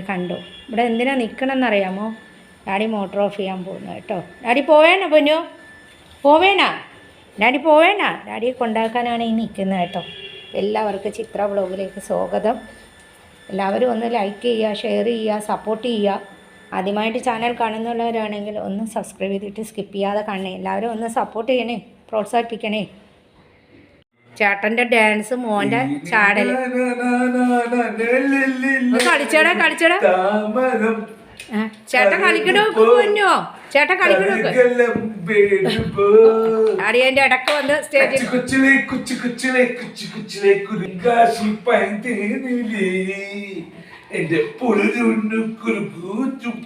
കണ്ടു. ഇവിടെ എന്തിനാ നിൽക്കണമെന്നറിയാമോ? ഡാഡി മോട്ടർ ഓഫ് ചെയ്യാൻ പോകുന്നു കേട്ടോ. ഡാഡി പോവേണ പൊന്നു, പോവേണ ഡാഡി, പോവേണ. ഡാഡിയെ കൊണ്ടാക്കാനാണ് ഈ നിൽക്കുന്നത് കേട്ടോ. എല്ലാവർക്കും ചിത്ര വ്ളോഗിലേക്ക് സ്വാഗതം. എല്ലാവരും ഒന്ന് ലൈക്ക് ചെയ്യുക, ഷെയർ ചെയ്യുക, സപ്പോർട്ട് ചെയ്യുക. ആദ്യമായിട്ട് ചാനൽ കാണുന്നവരാണെങ്കിൽ ഒന്ന് സബ്സ്ക്രൈബ് ചെയ്തിട്ട് സ്കിപ്പ് ചെയ്യാതെ കാണണേ. എല്ലാവരും ഒന്ന് സപ്പോർട്ട് ചെയ്യണേ, പ്രോത്സാഹിപ്പിക്കണേ. ചേട്ടൻ്റെ ഡാൻസ്, മോൻ്റെ ചാടൽ. കളിച്ചടാ കളിച്ചടാ. ചേട്ടൻ കളിക്കണോ പൊന്നോ? ചേട്ടൻ കളിക്കണോ? ഡാഡി അതിൻ്റെ ഇടക്ക് വന്ന് സ്റ്റേജിൽ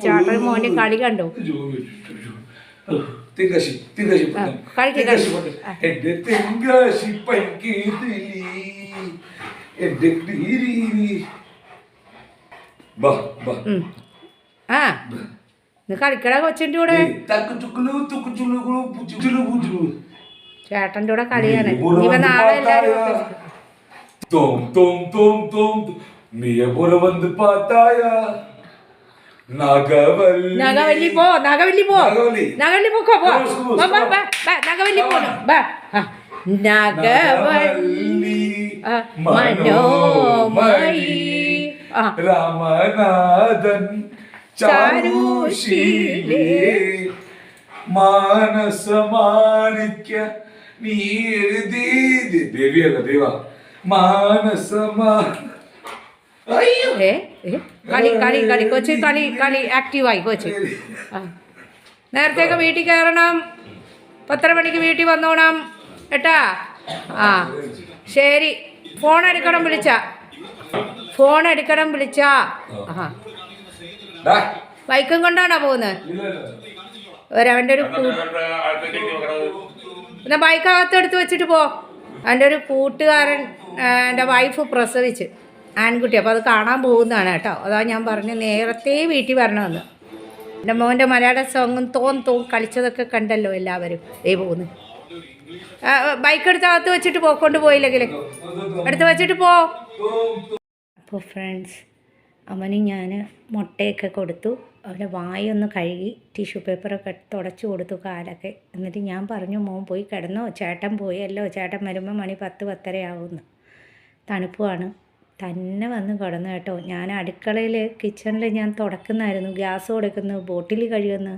ചേട്ടൻ മോൻ്റെ കളി കണ്ടോ? കളിക്കട കൊച്ചിൻ്റെ കൂടെ, ചേട്ടൻ്റെ കൂടെ കളിയാണ്. ഇവ നാളെ എല്ലാവരും നഗവല്ലി പോ, നഗവല്ലി പോ, നഗവല്ലി പോക്കോ, പോ നഗവല്ലി പോ. നഗവല്ലി മനോമയി രാമനാഥൻ ചാരുശീലേ മാനസമാണിക്യ നീ എഴുതി. ദേവിയല്ല ദേവ. മാനസമാ കളി കളി കളി കൊച്ചി, കളി കളി ആക്റ്റീവായി കൊച്ചി. നേരത്തേക്ക് വീട്ടിൽ കയറണം, 10:30 മണിക്ക് വീട്ടിൽ വന്നോണം കേട്ടാ. ശരി. ഫോൺ എടുക്കണം വിളിച്ചാ. ബൈക്കും കൊണ്ടാണോ പോകുന്നത്? അവൻ്റെ ഒരു പിന്നെ ബൈക്കകത്ത് എടുത്ത് വെച്ചിട്ട് പോ. എൻ്റെ ഒരു കൂട്ടുകാരൻ, എൻ്റെ വൈഫ് പ്രസവിച്ച് ആൺകുട്ടി, അപ്പോൾ അത് കാണാൻ പോകുന്നതാണ് കേട്ടോ. അതാ ഞാൻ പറഞ്ഞു നേരത്തെ വീട്ടിൽ വരണമെന്ന്. എൻ്റെ മോൻ്റെ മലയാള സോങ്ങും തോം കളിച്ചതൊക്കെ കണ്ടല്ലോ എല്ലാവരും. പോകുന്നു. ബൈക്ക് എടുത്ത് അകത്ത് വെച്ചിട്ട് പോ, കൊണ്ടുപോയില്ലെങ്കിൽ എടുത്ത് വെച്ചിട്ട് പോ. അപ്പോൾ ഫ്രണ്ട്സ്, അവന് ഞാൻ മുട്ടയൊക്കെ കൊടുത്തു. അവൻ്റെ വായൊന്ന് കഴുകി ടിഷ്യൂ പേപ്പറൊക്കെ തുടച്ചു കൊടുത്തു കാലൊക്കെ. എന്നിട്ട് ഞാൻ പറഞ്ഞു, മോൻ പോയി കിടന്നോ, ചേട്ടൻ പോയല്ലോ, ചേട്ടൻ വരുമ്പോൾ മണി 10-10:30 ആവുമെന്ന്. തണുപ്പുമാണ്. തന്നെ വന്ന് കിടന്നു കേട്ടോ. ഞാൻ അടുക്കളയിൽ കിച്ചണിൽ ഞാൻ തുടക്കുന്നായിരുന്നു, ഗ്യാസ് കൊടുക്കുന്നു, ബോട്ടിൽ കഴുകുന്നു,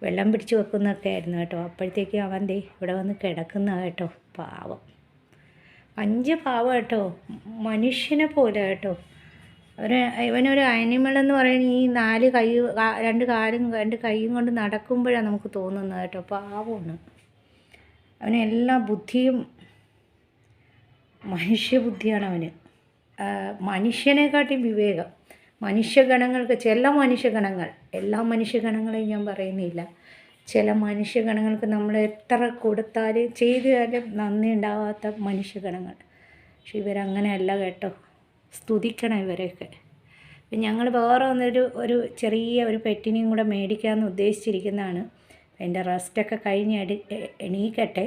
വെള്ളം പിടിച്ച് വെക്കുന്നൊക്കെ ആയിരുന്നു കേട്ടോ. അപ്പോഴത്തേക്ക് അവൻ ദേ ഇവിടെ വന്ന് കിടക്കുന്ന കേട്ടോ. പാവം, 5 പാവം കേട്ടോ, മനുഷ്യനെ പോലെ കേട്ടോ. ഇവനൊരു ആനിമൽ പറയുന്നത് ഈ 4 കൈ, 2 കാലും 2 കൈയും കൊണ്ട് നടക്കുമ്പോഴാണ് നമുക്ക് തോന്നുന്നത് കേട്ടോ. പാവമാണ്. അവന് എല്ലാ ബുദ്ധിയും മനുഷ്യബുദ്ധിയാണ് അവന്. മനുഷ്യനെക്കാട്ടി വിവേകം. മനുഷ്യഗണങ്ങൾക്ക്, ചില മനുഷ്യഗണങ്ങൾ, എല്ലാ മനുഷ്യഗണങ്ങളെയും ഞാൻ പറയുന്നില്ല, ചില മനുഷ്യഗണങ്ങൾക്ക് നമ്മൾ എത്ര കൊടുത്താലും ചെയ്താലും നന്ദി ഉണ്ടാവാത്ത മനുഷ്യഗണങ്ങൾ. പക്ഷെ ഇവരങ്ങനെയല്ല കേട്ടോ. സ്തുതിക്കണം ഇവരെയൊക്കെ. അപ്പം ഞങ്ങൾ വേറെ ഒരു ചെറിയ ഒരു പെറ്റിനെയും കൂടെ മേടിക്കാമെന്ന് ഉദ്ദേശിച്ചിരിക്കുന്നതാണ്. എൻ്റെ റെസ്റ്റൊക്കെ കഴിഞ്ഞ് എണീക്കട്ടെ.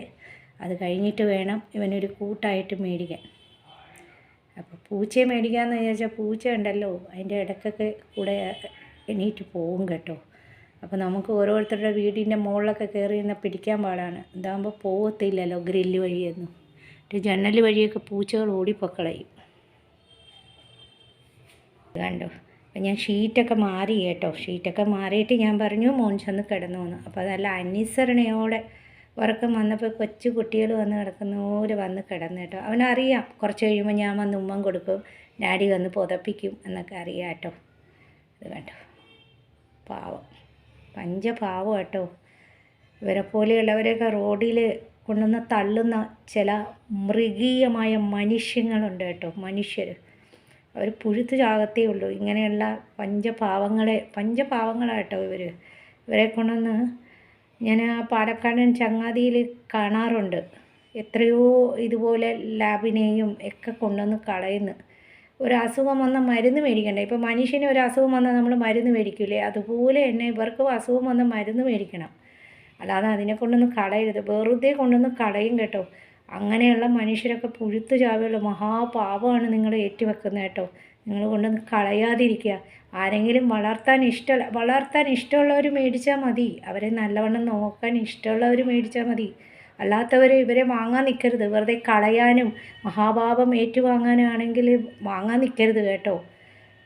അത് കഴിഞ്ഞിട്ട് വേണം ഇവനൊരു കൂട്ടായിട്ട് മേടിക്കാൻ. അപ്പോൾ പൂച്ചയെ മേടിക്കാമെന്ന് വിചാരിച്ചാൽ പൂച്ച ഉണ്ടല്ലോ, അതിൻ്റെ ഇടയ്ക്കൊക്കെ കൂടെ എണീറ്റ് പോകും കേട്ടോ. അപ്പോൾ നമുക്ക് ഓരോരുത്തരുടെ വീടിൻ്റെ മുകളിലൊക്കെ കയറി നിന്ന് പിടിക്കാൻ പാടാണ്. ഇതാകുമ്പോൾ പോകത്തില്ലല്ലോ ഗ്രില്ല് വഴിയൊന്നും. ജനൽ വഴിയൊക്കെ പൂച്ചകൾ ഓടിപ്പൊക്കളയും. കണ്ടോ. അപ്പം ഞാൻ ഷീറ്റൊക്കെ മാറി കേട്ടോ. ഷീറ്റൊക്കെ മാറിയിട്ട് ഞാൻ പറഞ്ഞു മോൻ ചെന്ന് കിടന്നു വന്നു. അപ്പോൾ അതല്ല അനുസരണയോടെ ഉറക്കം വന്നപ്പോൾ കൊച്ചു കുട്ടികൾ വന്ന് കിടക്കുന്ന പോലെ വന്ന് കിടന്നു കേട്ടോ. അവനറിയാം കുറച്ച് കഴിയുമ്പോൾ ഞാൻ വന്ന് ഉമ്മൻ കൊടുക്കും, ഡാഡി വന്ന് പുതപ്പിക്കും എന്നൊക്കെ അറിയാം കേട്ടോ. ഇത് കണ്ടോ, പാവം, പഞ്ചപാവം കേട്ടോ. ഇവരെ പോലെയുള്ളവരെയൊക്കെ റോഡിൽ കൊണ്ടുവന്ന് തള്ളുന്ന ചില മൃഗീയമായ മനുഷ്യങ്ങളുണ്ട് കേട്ടോ. മനുഷ്യർ അവർ പുഴുത്ത് ചാകത്തേ ഉള്ളൂ. ഇങ്ങനെയുള്ള പഞ്ചപാവങ്ങളാട്ടോ ഇവരെ കൊണ്ടുവന്ന് ഞാൻ ആ പാലക്കാടൻ ചങ്ങാതിയിൽ കാണാറുണ്ട്. എത്രയോ ഇതുപോലെ ലാബിനെയും ഒക്കെ കൊണ്ടുവന്ന് കളയുന്നു. ഒരു അസുഖം വന്നാൽ മരുന്ന് മേടിക്കണ്ടേ? ഇപ്പോൾ മനുഷ്യന് ഒരു അസുഖം വന്നാൽ നമ്മൾ മരുന്ന് മേടിക്കില്ലേ? അതുപോലെ തന്നെ ഇവർക്കും അസുഖം വന്നാൽ മരുന്ന് മേടിക്കണം. അല്ലാതെ അതിനെ കൊണ്ടൊന്ന് കളയരുത്. വെറുതെ കൊണ്ടൊന്ന് കളയും കേട്ടോ. അങ്ങനെയുള്ള മനുഷ്യരൊക്കെ പുഴുത്ത് ചാവുള്ള മഹാപാപമാണ് നിങ്ങൾ ഏറ്റുവെക്കുന്നത് കേട്ടോ. നിങ്ങൾ കൊണ്ടൊന്ന് കളയാതിരിക്കുക. ആരെങ്കിലും വളർത്താൻ ഇഷ്ടമുള്ളവർ മേടിച്ചാൽ മതി. അവരെ നല്ലവണ്ണം നോക്കാൻ ഇഷ്ടമുള്ളവർ മേടിച്ചാൽ മതി. അല്ലാത്തവർ ഇവരെ വാങ്ങാൻ നിൽക്കരുത്. വെറുതെ കളയാനും മഹാപാപം ഏറ്റുവാങ്ങാനാണെങ്കിൽ വാങ്ങാൻ നിൽക്കരുത് കേട്ടോ.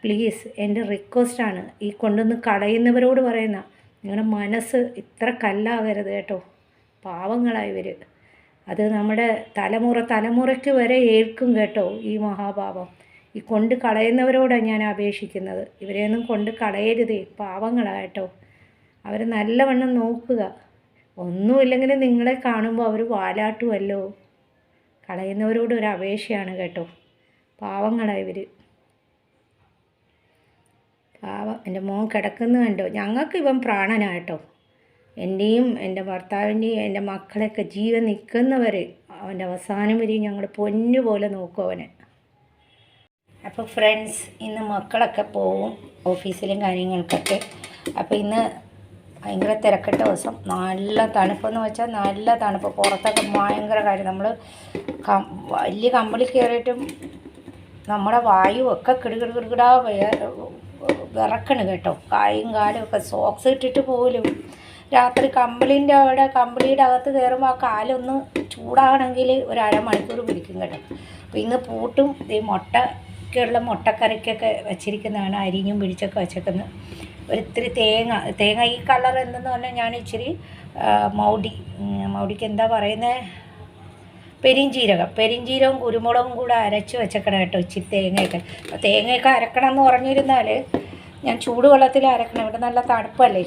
പ്ലീസ്, എൻ്റെ റിക്വസ്റ്റാണ് ഈ കൊണ്ടുവന്ന് കളയുന്നവരോട് പറയുന്ന. നിങ്ങളുടെ മനസ്സ് ഇത്ര കല്ലാകരുത് കേട്ടോ. പാവങ്ങളായവർ, അത് നമ്മുടെ തലമുറയ്ക്ക് വരെ ഏൽക്കും കേട്ടോ ഈ മഹാപാപം. ഈ കൊണ്ട് കളയുന്നവരോടാണ് ഞാൻ അപേക്ഷിക്കുന്നത്. ഇവരെയൊന്നും കൊണ്ട് കളയരുതേ, പാവങ്ങളാണ് കേട്ടോ. അവർ നല്ലവണ്ണം നോക്കുക. ഒന്നുമില്ലെങ്കിൽ നിങ്ങളെ കാണുമ്പോൾ അവർ വാലാട്ടുമല്ലോ. കളയുന്നവരോട് ഒരു അപേക്ഷയാണ് കേട്ടോ. പാവങ്ങളാണ് ഇവർ. പാവം, എൻ്റെ മോൻ കിടക്കുന്നത് കണ്ടോ. ഞങ്ങൾക്ക് ഇവൻ പ്രാണനാട്ടോ. എൻ്റെയും എൻ്റെ ഭർത്താവിൻ്റെയും എൻ്റെ മക്കളെയൊക്കെ ജീവൻ നിൽക്കുന്നവരെ അവൻ്റെ അവസാനം വരെയും ഞങ്ങൾ പൊന്നുപോലെ നോക്കും അവനെ. അപ്പോൾ ഫ്രണ്ട്സ്, ഇന്ന് മക്കളൊക്കെ പോവും ഓഫീസിലും കാര്യങ്ങൾക്കൊക്കെ. അപ്പോൾ ഇന്ന് ഭയങ്കര തിരക്കിട്ട ദിവസം. നല്ല തണുപ്പെന്ന് വെച്ചാൽ നല്ല തണുപ്പ്. പുറത്തൊക്കെ ഭയങ്കര കാര്യം. നമ്മൾ വലിയ കമ്പിളി കയറിയിട്ടും നമ്മുടെ വായുവൊക്കെ കിടുകിടാ വിറക്കണ് കേട്ടോ. കായും കാലും ഒക്കെ സോക്സ് ഇട്ടിട്ട് പോലും രാത്രി കമ്പിളിയുടെ അകത്ത് കയറുമ്പോൾ ആ കാലൊന്ന് ചൂടാകണമെങ്കിൽ ഒരു അരമണിക്കൂർ പിടിക്കും കേട്ടോ. അപ്പോൾ ഇന്ന് പൂട്ടും ഈ മുട്ടയ്ക്കുള്ള മുട്ടക്കറിക്കൊക്കെ വെച്ചിരിക്കുന്നതാണ്. അരിഞ്ഞും പിടിച്ചൊക്കെ വെച്ചേക്കുന്നത്. ഒരിത്തിരി തേങ്ങ ഈ കളർ എന്തെന്ന് പറഞ്ഞാൽ ഞാൻ ഇച്ചിരി മൗടിക്ക് എന്താ പറയുന്നത്, പെരിഞ്ചീരകവും കുരുമുളകും കൂടെ അരച്ച് വെച്ചേക്കണം കേട്ടോ. ഇച്ചിരി തേങ്ങയൊക്കെ. അപ്പോൾ തേങ്ങയൊക്കെ അരക്കണം എന്ന് പറഞ്ഞിരുന്നാൽ ഞാൻ ചൂടുവെള്ളത്തിൽ അരക്കണം. ഇവിടെ നല്ല തണുപ്പല്ലേ.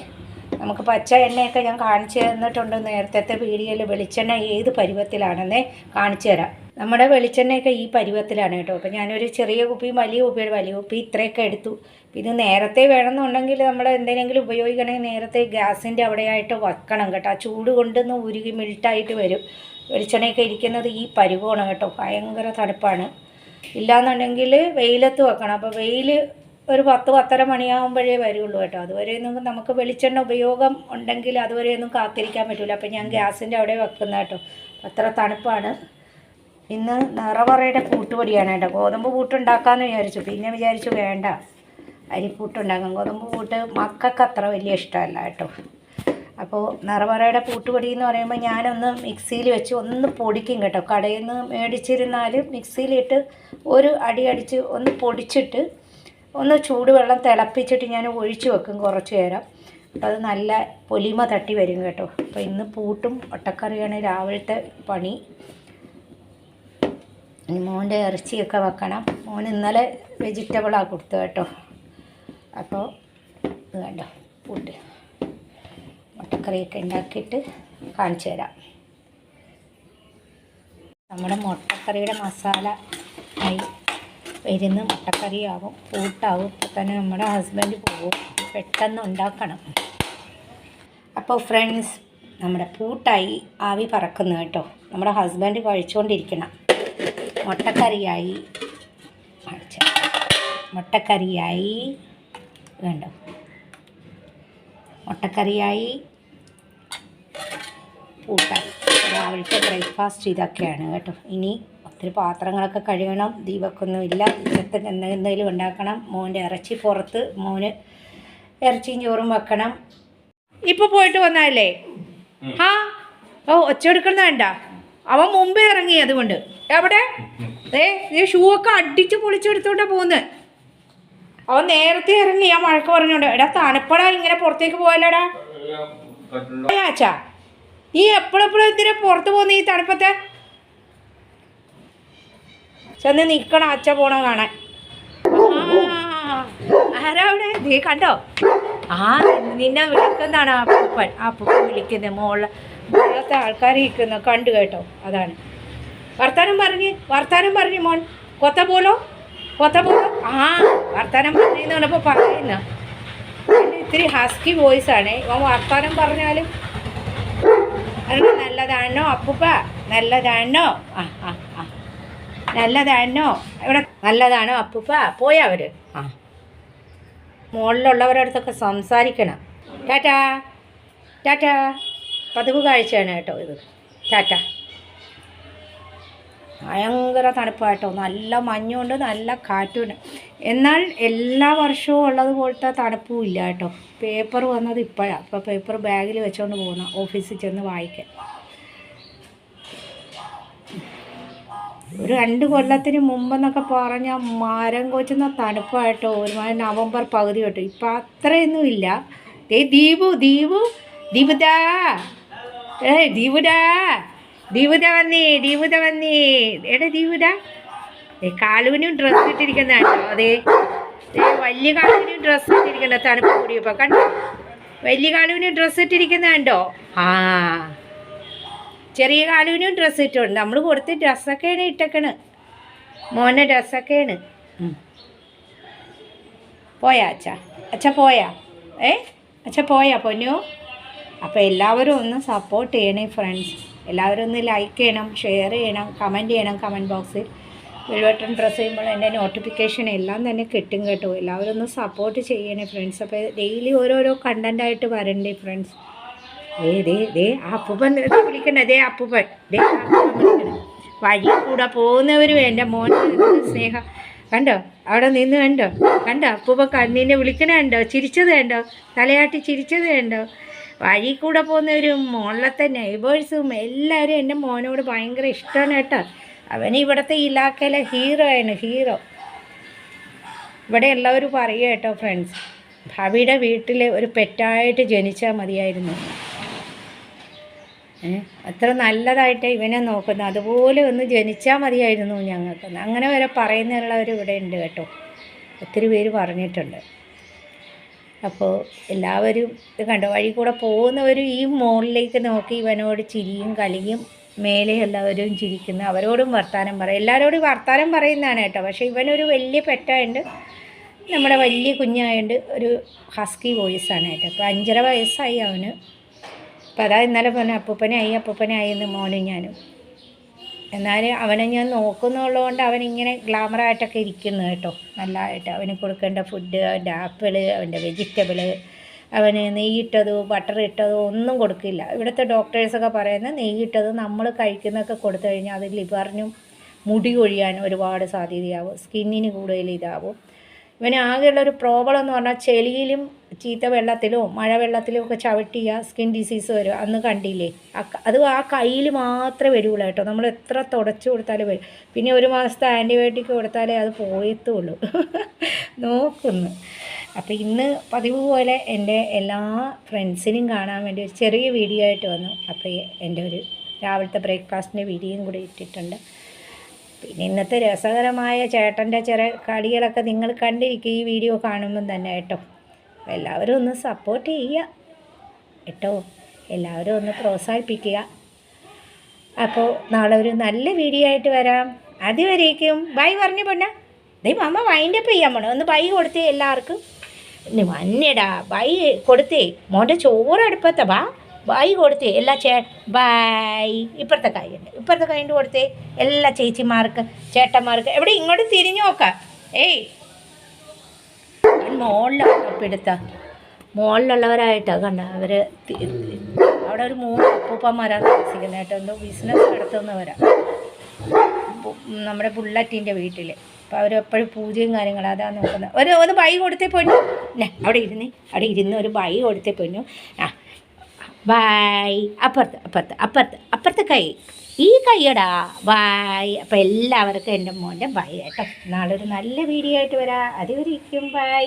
നമുക്ക് പച്ച എണ്ണയൊക്കെ ഞാൻ കാണിച്ചു തന്നിട്ടുണ്ട് നേരത്തെ വീഡിയോയിൽ. വെളിച്ചെണ്ണ ഏത് പരുവത്തിലാണെന്നേ കാണിച്ചു തരാം. നമ്മുടെ വെളിച്ചെണ്ണയൊക്കെ ഈ പരുവത്തിലാണ് കേട്ടോ. അപ്പോൾ ഞാനൊരു ചെറിയ കുപ്പി വലിയ കുപ്പി ഇത്രയൊക്കെ എടുത്തു. ഇത് നേരത്തെ വേണമെന്നുണ്ടെങ്കിൽ നമ്മൾ എന്തെങ്കിലും ഉപയോഗിക്കണമെങ്കിൽ നേരത്തെ ഗ്യാസിൻ്റെ അവിടെയായിട്ട് വെക്കണം കേട്ടോ. ആ ചൂട് കൊണ്ടൊന്ന് ഉരുകി മിൽട്ടായിട്ട് വരും. വെളിച്ചെണ്ണയൊക്കെ ഇരിക്കുന്നത് ഈ പരുവമാണ് കേട്ടോ. ഭയങ്കര തണുപ്പാണ്. ഇല്ലയെന്നുണ്ടെങ്കിൽ വെയിലത്ത് വെക്കണം. അപ്പോൾ വെയിൽ ഒരു 10-10:30 മണിയാകുമ്പോഴേ വരുള്ളൂ കേട്ടോ. അതുവരെയൊന്നും നമുക്ക് വെളിച്ചെണ്ണ ഉപയോഗം ഉണ്ടെങ്കിൽ അതുവരെയൊന്നും കാത്തിരിക്കാൻ പറ്റില്ല. അപ്പോൾ ഞാൻ ഗ്യാസിൻ്റെ അവിടെ വെക്കുന്ന കേട്ടോ. അത്ര തണുപ്പാണ്. ഇന്ന് നിറവറയുടെ കൂട്ടുപൊടിയാണ് കേട്ടോ. ഗോതമ്പ് പൂട്ടുണ്ടാക്കാമെന്ന് വിചാരിച്ചു. പിന്നെ വിചാരിച്ചു വേണ്ട, അരിപ്പൂട്ടുണ്ടാക്കാം. ഗോതമ്പ് പൂട്ട് മക്കൾക്ക് അത്ര വലിയ ഇഷ്ടമല്ല കേട്ടോ. അപ്പോൾ നിറവറയുടെ കൂട്ടുപൊടി എന്ന് പറയുമ്പോൾ ഞാനൊന്ന് മിക്സിയിൽ വെച്ച് ഒന്ന് പൊടിക്കും കേട്ടോ. കടയിൽ നിന്ന് മേടിച്ചിരുന്നാലും മിക്സിയിലിട്ട് ഒരു അടിച്ച് ഒന്ന് പൊടിച്ചിട്ട് ഒന്ന് ചൂടുവെള്ളം തിളപ്പിച്ചിട്ട് ഞാൻ ഒഴിച്ച് വെക്കും കുറച്ച് നേരം. അപ്പോൾ അത് നല്ല പൊലിമ തട്ടി വരും കേട്ടോ. അപ്പോൾ ഇന്ന് പൂട്ടും മുട്ടക്കറിയാണ് രാവിലത്തെ പണി. മോൻ്റെ ഇറച്ചിയൊക്കെ വെക്കണം. മോൻ ഇന്നലെ വെജിറ്റബിളാണ് കൊടുത്തു കേട്ടോ. അപ്പോൾ ഇത് കണ്ടോ, പൂട്ട് മുട്ടക്കറിയൊക്കെ ഉണ്ടാക്കിയിട്ട് കാണിച്ചു തരാം. നമ്മുടെ മുട്ടക്കറിയുടെ മസാല ആയി വരുന്ന മുട്ടക്കറിയാവും, പൂട്ടാവും. ഇപ്പോൾ തന്നെ നമ്മുടെ ഹസ്ബൻഡ് പോകും. പെട്ടെന്ന് ഉണ്ടാക്കണം. അപ്പോൾ ഫ്രണ്ട്സ്, നമ്മുടെ പൂട്ടായി ആവി പറക്കുന്നു കേട്ടോ. നമ്മുടെ ഹസ്ബൻഡ് കഴിച്ചുകൊണ്ടിരിക്കണം. മുട്ടക്കറിയായി വേണ്ടോ, മുട്ടക്കറിയായി, പൂട്ടായി. രാവിലത്തെ ബ്രേക്ക്ഫാസ്റ്റ് ഇതൊക്കെയാണ് കേട്ടോ. ഇനി ഒത്തിരി പാത്രങ്ങളൊക്കെ കഴുകണം. ദീപക്കൊന്നുമില്ല. ഇന്നത്തെ എന്തെങ്കിലും ഉണ്ടാക്കണം. മോൻ്റെ ഇറച്ചി പുറത്ത്, മോന് ഇറച്ചിയും ചോറും വെക്കണം. ഇപ്പോൾ പോയിട്ട് വന്നാലേ ഒച്ചെടുക്കുന്ന വേണ്ട. അവൻ മുമ്പേ ഇറങ്ങി. അതുകൊണ്ട് എവിടെ നീ ഷൂ ഒക്കെ അടിച്ച് പൊളിച്ചെടുത്തോണ്ടാണ് പോകുന്നത്. അവൻ നേരത്തെ ഇറങ്ങി. ഞാൻ വഴക്ക് പറഞ്ഞോണ്ട്, എടാ തണുപ്പടാ, ഇങ്ങനെ പുറത്തേക്ക് പോയല്ലോടാ. ആച്ചാ, നീ എപ്പോഴെപ്പോഴും എന്തിനാ പുറത്ത് പോകുന്ന ഈ തണുപ്പത്തെ? ചെന്ന് നിൽക്കണം അച്ഛ പോണ കാണാൻ. ആരാ അവിടെ? നീ കണ്ടോ? നിന്നെ വിളിക്കുന്നതാണ് അപ്പൂപ്പൻ വിളിക്കുന്നത്. മുകളിലത്തെ ആൾക്കാർ ഇരിക്കുന്നത് കണ്ടു കേട്ടോ. അതാണ് വർത്താനം പറഞ്ഞ് മോൻ കൊത്ത പോലോ വർത്താനം പറഞ്ഞെന്ന് പറഞ്ഞപ്പോൾ പറയുന്ന ഇത്തിരി ഹസ്കി വോയിസാണ്. ഇവൻ വർത്താനം പറഞ്ഞാലും അതിന് നല്ലതാണോ അപ്പൂപ്പ, നല്ലതാണോ, നല്ലതാണോ, ഇവിടെ നല്ലതാണോ അപ്പൂപ്പ. പോയവർ മുകളിലുള്ളവരുടെ അടുത്തൊക്കെ സംസാരിക്കണം. ടാറ്റാ പതിവ് കാഴ്ചയാണ് കേട്ടോ ഇത്. ടാറ്റ. ഭയങ്കര തണുപ്പായിട്ടോ, നല്ല മഞ്ഞുണ്ട്, നല്ല കാറ്റുണ്ട്. എന്നാൽ എല്ലാ വർഷവും ഉള്ളതുപോലത്തെ തണുപ്പും ഇല്ല കേട്ടോ. പേപ്പർ വന്നത് ഇപ്പോഴാണ്. അപ്പോൾ പേപ്പർ ബാഗിൽ വെച്ചുകൊണ്ട് പോകുന്ന ഓഫീസിൽ ചെന്ന് വായിക്കാൻ. ഒരു 2 കൊല്ലത്തിന് മുമ്പെന്നൊക്കെ പറഞ്ഞാൽ മരം കൊച്ചുന്ന തണുപ്പായിട്ടോ, ഒരുമാതിരി നവംബർ പകുതി കേട്ടോ. ഇപ്പം അത്രയൊന്നും ഇല്ല. ദീപുദാ വന്നേ എടാ ദീപുദാ. കാലുവിനും ഡ്രസ്സ് ഇട്ടിരിക്കുന്ന കണ്ടോ? അതേ വലിയ കാലുവിനും ഡ്രസ്സ് ഇട്ടിരിക്കുന്ന തണുപ്പ് കൂടിയപ്പോൾ കണ്ടോ? വലിയ കാലുവിനും ഡ്രസ്സ് ഇട്ടിരിക്കുന്ന കണ്ടോ? ആ, ചെറിയ കാലുവിനും ഡ്രസ്സ് ഇട്ടുണ്ട്. നമ്മൾ കൊടുത്ത് ഡ്രസ്സൊക്കെയാണ് ഇട്ടേക്കണ്, മോനെ ഡ്രസ്സൊക്കെയാണ്. പോയാ അച്ഛ പോയാ? അച്ഛ പോയാ പൊന്നു? അപ്പോൾ എല്ലാവരും ഒന്ന് സപ്പോർട്ട് ചെയ്യണേ ഫ്രണ്ട്സ്. എല്ലാവരും ഒന്ന് ലൈക്ക് ചെയ്യണം, ഷെയർ ചെയ്യണം, കമൻറ്റ് ചെയ്യണം. കമൻറ്റ് ബോക്സിൽ ബെൽ ബട്ടൺ പ്രസ് ചെയ്യുമ്പോൾ എൻ്റെ നോട്ടിഫിക്കേഷൻ എല്ലാം തന്നെ കിട്ടും കേട്ടോ. എല്ലാവരും ഒന്ന് സപ്പോർട്ട് ചെയ്യണേ ഫ്രണ്ട്സ്. അപ്പോൾ ഡെയിലി ഓരോരോ കണ്ടൻറ്റായിട്ട് വരണ്ടേ ഫ്രണ്ട്സ്. അപ്പൂപ്പൻ വിളിക്കണേ, അപ്പൂപ്പൻ വിളിക്കണേ. വഴി കൂടെ പോകുന്നവരും എൻ്റെ മോനെ സ്നേഹം കണ്ടോ? അവിടെ നിന്ന് കണ്ടോ അപ്പൂപ്പൻ കണ്ണീനെ വിളിക്കണേ കണ്ടോ? ചിരിച്ചത് കണ്ടോ? തലയാട്ടി ചിരിച്ചത് കണ്ടോ? വഴി കൂടെ പോകുന്നവരും മുകളിലത്തെ നെയ്ബേഴ്സും എല്ലാവരും എൻ്റെ മോനോട് ഭയങ്കര ഇഷ്ടമാണ് കേട്ടോ. അവൻ ഇവിടുത്തെ ഇലാക്കയിലെ ഹീറോ. ഇവിടെ എല്ലാവരും പറയുക കേട്ടോ ഫ്രണ്ട്സ്, ഭാവിയുടെ വീട്ടിൽ ഒരു പെറ്റായിട്ട് ജനിച്ചാൽ മതിയായിരുന്നു. അത്ര നല്ലതായിട്ട് ഇവനെ നോക്കുന്നു. അതുപോലെ ഒന്ന് ജനിച്ചാൽ മതിയായിരുന്നു ഞങ്ങൾക്ക്. അങ്ങനെ വരെ പറയുന്നുള്ളവർ ഇവിടെ ഉണ്ട് കേട്ടോ. ഒത്തിരി പേര് പറഞ്ഞിട്ടുണ്ട്. അപ്പോൾ എല്ലാവരും ഇത് കണ്ടോ, വഴി കൂടെ പോകുന്നവരും ഈ മുകളിലേക്ക് നോക്കി ഇവനോട് ചിരിയും കളിയും. മേലെ എല്ലാവരും ചിരിക്കുന്നു, അവരോടും വർത്താനം പറയും. എല്ലാവരോടും വർത്താനം പറയുന്നതാണ് കേട്ടോ. പക്ഷേ ഇവനൊരു വലിയ പെറ്റായുണ്ട്, നമ്മുടെ വലിയ കുഞ്ഞായുണ്ട്. ഒരു ഹസ്കി വോയിസാണ് കേട്ടോ. അപ്പോൾ 5.5 വയസ്സായി അവന്. അപ്പോൾ അതാ ഇന്നലെ പറഞ്ഞ അപ്പൂപ്പനായി എന്ന് മോനും ഞാനും. എന്നാലും അവനെ ഞാൻ നോക്കുന്നുള്ളതുകൊണ്ട് അവനിങ്ങനെ ഗ്ലാമറായിട്ടൊക്കെ ഇരിക്കുന്നു കേട്ടോ. നല്ലതായിട്ട് അവന് കൊടുക്കേണ്ട ഫുഡ്, അവൻ്റെ ആപ്പിള്, അവൻ്റെ വെജിറ്റബിള്, അവന് നെയ്യിട്ടതോ ബട്ടർ ഇട്ടതോ ഒന്നും കൊടുക്കില്ല. ഇവിടുത്തെ ഡോക്ടേഴ്സൊക്കെ പറയുന്നത് നെയ്യിട്ടത് നമ്മൾ കഴിക്കുന്നതൊക്കെ കൊടുത്തു കഴിഞ്ഞാൽ അത് ലിവറിനും മുടി കൊഴിയാനും ഒരുപാട് സാധ്യതയാവും, സ്കിന്നിന് കൂടുതൽ ഇതാവും. ഇവന് ആകെയുള്ളൊരു പ്രോബ്ലം എന്ന് പറഞ്ഞാൽ ചെളിയിലും ചീത്ത വെള്ളത്തിലോ മഴവെള്ളത്തിലോ ഒക്കെ ചവിട്ടിയ സ്കിൻ ഡിസീസ് വരും. അന്ന് കണ്ടില്ലേ? അത് ആ കയ്യിൽ മാത്രമേ വരുള്ളൂ കേട്ടോ. നമ്മൾ എത്ര തുടച്ചു കൊടുത്താലും വരും. പിന്നെ 1 മാസത്തെ ആൻറ്റിബയോട്ടിക് കൊടുത്താലേ അത് പോയത്തുള്ളൂ. നോക്കുന്നു. അപ്പോൾ ഇന്ന് പതിവ് പോലെ എൻ്റെ എല്ലാ ഫ്രണ്ട്സിനും കാണാൻ വേണ്ടി ഒരു ചെറിയ വീഡിയോ ആയിട്ട് വന്നു. അപ്പോൾ എൻ്റെ ഒരു രാവിലത്തെ ബ്രേക്ക്ഫാസ്റ്റിൻ്റെ വീഡിയോയും കൂടി ഇട്ടിട്ടുണ്ട്. പിന്നെ ഇന്നത്തെ രസകരമായ ചേട്ടൻ്റെ ചെറിയ കളികളൊക്കെ നിങ്ങൾ കണ്ടിരിക്കും ഈ വീഡിയോ കാണുമ്പം തന്നെ കേട്ടോ. അപ്പോൾ എല്ലാവരും ഒന്ന് സപ്പോർട്ട് ചെയ്യുക കേട്ടോ. എല്ലാവരും ഒന്ന് പ്രോത്സാഹിപ്പിക്കുക. അപ്പോൾ നാളെ ഒരു നല്ല വീഡിയോ ആയിട്ട് വരാം. അതുവരേക്കും ബൈ പറഞ്ഞു പൊന്നാ. അമ്മ വൈൻഡപ്പ് ചെയ്യാൻ പോണേ. ഒന്ന് ബൈ കൊടുത്തേ എല്ലാവർക്കും. വന്നേടാ ബൈ കൊടുത്തേ. മോൻ്റെ ചോറ് അടുപ്പത്തെ ബൈ കൊടുത്തേ എല്ലാ ബൈ. ഇപ്പുറത്തെ കൈയുണ്ട് കൊടുത്തേ എല്ലാ ചേച്ചിമാർക്ക് ചേട്ടന്മാർക്ക്. എവിടെ ഇങ്ങോട്ട് തിരിഞ്ഞു നോക്കാം. മുകളിലുള്ളവരായിട്ടാണ് കണ്ട അവർ. അവിടെ ഒരു 3 അപ്പൂപ്പന്മാരാണ് താമസിക്കുന്നത് കേട്ടോ. എന്തോ ബിസിനസ് നടത്തുന്നവരാ നമ്മുടെ ബുള്ളറ്റിൻ്റെ വീട്ടിൽ. അപ്പോൾ അവരെപ്പോഴും പൂജയും കാര്യങ്ങളും അതാണ് നോക്കുന്നത്. ഒരു ബൈ കൊടുത്തേ പൊന്നു. അവിടെ ഇരുന്ന് ഒരു ബൈ കൊടുത്തേ പൊന്നു. ബൈ. അപ്പുറത്തെ കൈ, ഈ കൈയടാ ബൈ. അപ്പോൾ എല്ലാവർക്കും എൻ്റെ മോൻ്റെ ബൈ കേട്ടോ. നാളെ ഒരു നല്ല വീഡിയോ ആയിട്ട് വരാം. അതുവരെയും ബൈ.